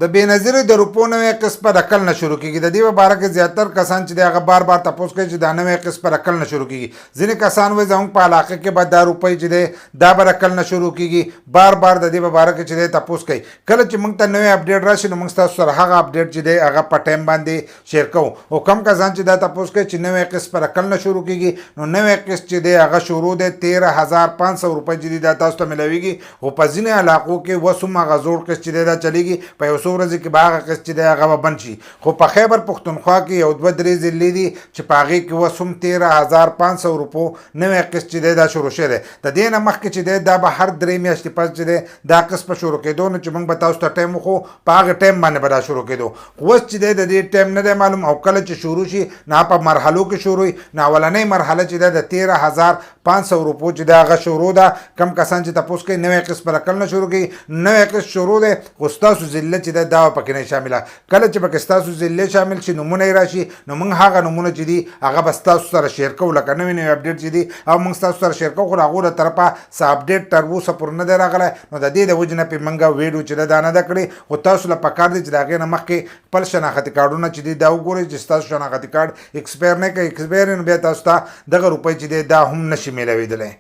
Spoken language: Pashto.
د بینظیر د روپو نوې قسط په عقل نه شروع کیږي. د دې په باره کې زیاتر کسان چې دی هغه بار بار تپوس کوي چې دا نوې قسط په عقل نه شروع کیږي. ځینې کسان وایي زموږ په علاقه کې به دا روپۍ چې دی دا به عقل نه شروع کیږي. بار بار د دې په باره کې چې دی تپوس کوي. کله چې موږ ته نوې اپډیټ راشي نو موږ ستاسو سره هغه اپډیټ چې دی هغه په ټایم باندې شیر کوو. او کم کسان چې دا تپوس کوي چې نوې قسط په عقل نه شروع کیږي نو نوې قسط چې دی هغه شروع دی 13,500 روپۍ چې دی دا تاسو ته ملاویږي. او په ځینې علاقو کې اوس هم هغه زوړ قسط چې دی دا چلیږي. په یو څو ورځې کې به هغه قسط چې دی هغه به بند شي. خو په خیبر پختونخوا کې یو 2-3 ضلع دي چې په هغې کې اوس هم 13,500 روپو نوی قسط چې دی دا شروع شوی دی. د دې نه مخکې چې دی دا به هر 3 میاشتې پس چې دی دا قسط په شروع کېدو نو چې موږ به تاسو ته ټایم وښو په هغه ټایم باندې به دا شروع کېدو. خو اوس چې دی د دې ټایم نه دی معلوم او کله چې شروع شي نه په مرحلو کې شروع وي. نو اولنۍ مرحله چې دی د 13,500 روپو چې دی هغه شروع ده. کم کسان چې تپوس کوي نوی قسط په عقل نه شروع کوي نوی قسط شروع دی. خو ستاسو ضلع چې دی دا پکې نه شامله. کله چې پکې ستاسو ضلع شامل شي نومونه یې راشي نو موږ هغه نومونه چې دي هغه به ستاسو سره شیر کوو. لکه نوې نوې اپډیټ چې دي او موږ ستاسو سره شیر کوو. خو د هغو له طرفه څه اپډیټ تر اوسه پورې نه دی راغلی. نو د دې د وجې نه پې موږ ویډیو چې دا نه ده کړې. خو تاسو له پکار دی چې د هغې نه مخکې خپل شناختي کارډونه چې دي دا وګورئ چې ستاسو شناختي کارډ ایکسپایر نه کوي. ایکسپایر نو بیا تاسو ته دغه روپۍ چې دی دا هم نشي میلاویدلی.